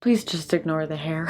Please just ignore the hair.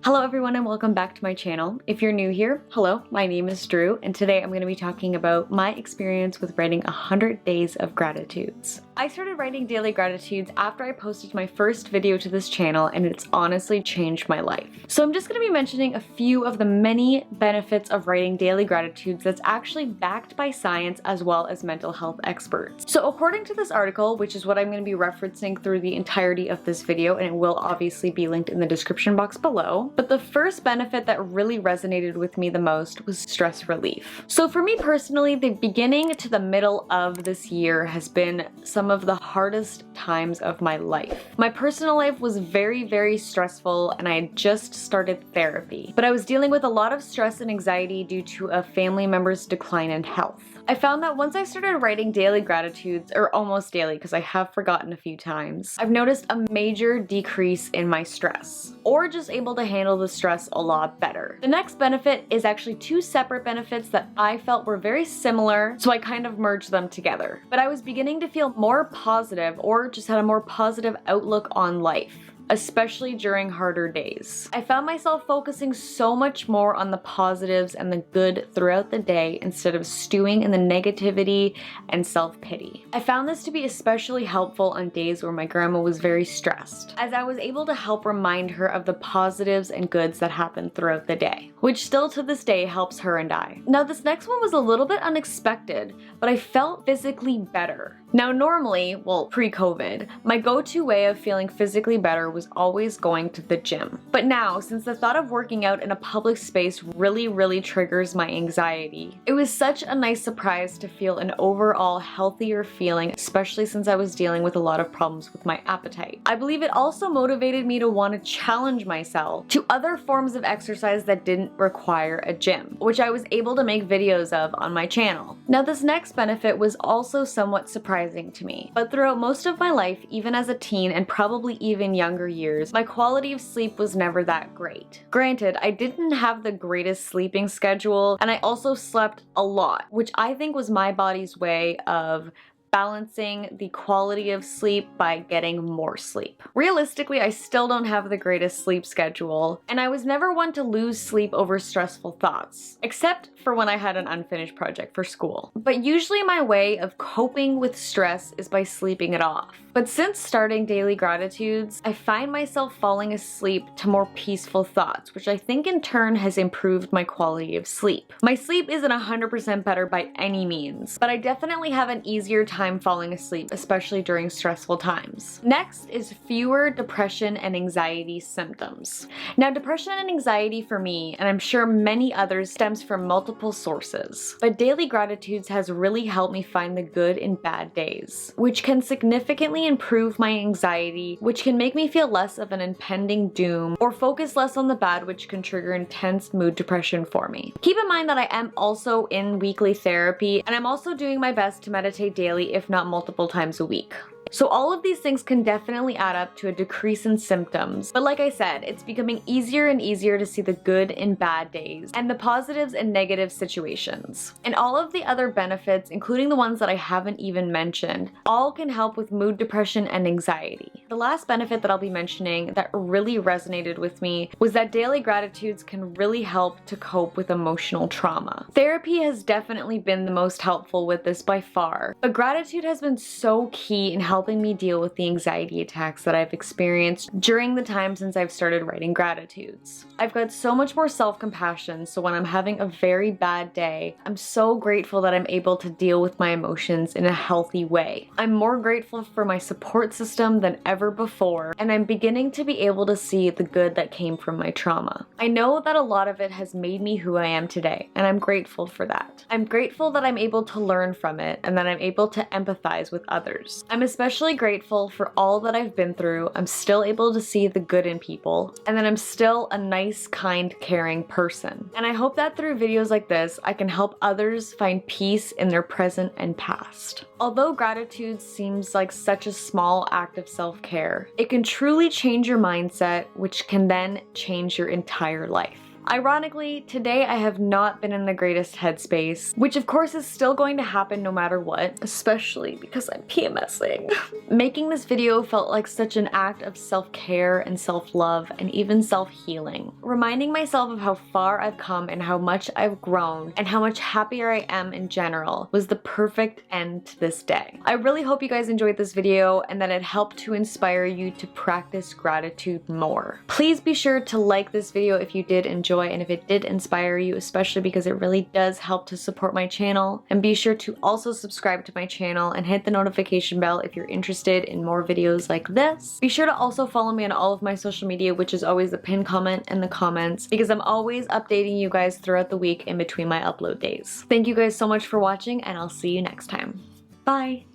Hello everyone and welcome back to my channel. If you're new here, hello, my name is Drew and today I'm going to be talking about my experience with writing 100 days of gratitudes. I started writing daily gratitudes after I posted my first video to this channel and it's honestly changed my life. So I'm just going to be mentioning a few of the many benefits of writing daily gratitudes that's actually backed by science as well as mental health experts. So according to this article, which is what I'm going to be referencing through the entirety of this video, and it will obviously be linked in the description box below, but the first benefit that really resonated with me the most was stress relief. So for me personally, the beginning to the middle of this year has been some of the hardest times of my life. My personal life was very stressful and I had just started therapy, but I was dealing with a lot of stress and anxiety due to a family member's decline in health. I found that once I started writing daily gratitudes, or almost daily because I have forgotten a few times, I've noticed a major decrease in my stress, or just able to handle the stress a lot better. The next benefit is actually two separate benefits that I felt were very similar, so I kind of merged them together. But I was beginning to feel more positive, or just had a more positive outlook on life, especially during harder days. I found myself focusing so much more on the positives and the good throughout the day instead of stewing in the negativity and self-pity. I found this to be especially helpful on days where my grandma was very stressed, as I was able to help remind her of the positives and goods that happened throughout the day, which still to this day helps her and I. Now this next one was a little bit unexpected, but I felt physically better. Now normally, well pre-COVID, my go-to way of feeling physically better was always going to the gym. But now, since the thought of working out in a public space really triggers my anxiety, it was such a nice surprise to feel an overall healthier feeling, especially since I was dealing with a lot of problems with my appetite. I believe it also motivated me to want to challenge myself to other forms of exercise that didn't require a gym, which I was able to make videos of on my channel. Now this next benefit was also somewhat surprising to me, but throughout most of my life, even as a teen and probably even younger years, my quality of sleep was never that great. Granted, I didn't have the greatest sleeping schedule, and I also slept a lot, which I think was my body's way of balancing the quality of sleep by getting more sleep. Realistically, I still don't have the greatest sleep schedule, and I was never one to lose sleep over stressful thoughts, except for when I had an unfinished project for school. But usually my way of coping with stress is by sleeping it off. But since starting daily gratitudes, I find myself falling asleep to more peaceful thoughts, which I think in turn has improved my quality of sleep. My sleep isn't 100% better by any means, but I definitely have an easier time falling asleep, especially during stressful times. Next is fewer depression and anxiety symptoms. Now depression and anxiety for me, and I'm sure many others, stems from multiple sources, but daily gratitudes has really helped me find the good in bad days, which can significantly improve my anxiety, which can make me feel less of an impending doom, or focus less on the bad, which can trigger intense mood depression for me. Keep in mind that I am also in weekly therapy, and I'm also doing my best to meditate daily, if not multiple times a week. So all of these things can definitely add up to a decrease in symptoms, but like I said, it's becoming easier and easier to see the good in bad days and the positives in negative situations. And all of the other benefits, including the ones that I haven't even mentioned, all can help with mood depression and anxiety. The last benefit that I'll be mentioning that really resonated with me was that daily gratitudes can really help to cope with emotional trauma. Therapy has definitely been the most helpful with this by far, but gratitude has been so key in helping me deal with the anxiety attacks that I've experienced during the time since I've started writing gratitudes. I've got so much more self-compassion, so when I'm having a very bad day, I'm so grateful that I'm able to deal with my emotions in a healthy way. I'm more grateful for my support system than ever before, and I'm beginning to be able to see the good that came from my trauma. I know that a lot of it has made me who I am today, and I'm grateful for that. I'm grateful that I'm able to learn from it, and that I'm able to empathize with others. I'm especially grateful for all that I've been through. I'm still able to see the good in people, and that I'm still a nice, kind, caring person. And I hope that through videos like this, I can help others find peace in their present and past. Although gratitude seems like such a small act of self-care, it can truly change your mindset, which can then change your entire life. Ironically, today I have not been in the greatest headspace, which of course is still going to happen no matter what, especially because I'm PMSing. Making this video felt like such an act of self-care and self-love and even self-healing. Reminding myself of how far I've come and how much I've grown and how much happier I am in general was the perfect end to this day. I really hope you guys enjoyed this video and that it helped to inspire you to practice gratitude more. Please be sure to like this video if you did enjoy and if it did inspire you, especially because it really does help to support my channel. And be sure to also subscribe to my channel and hit the notification bell if you're interested in more videos like this. Be sure to also follow me on all of my social media, which is always the pinned comment in the comments, because I'm always updating you guys throughout the week in between my upload days. Thank you guys so much for watching, and I'll see you next time. Bye!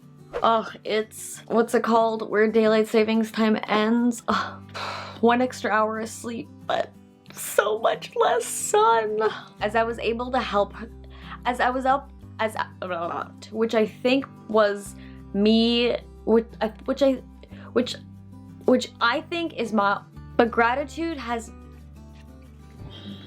Ugh, it's, what's it called, where daylight savings time ends? Ugh, 1 extra hour of sleep, but so much less sun. As I was able to help, as I was up, which I think was me, which I think is my, but gratitude has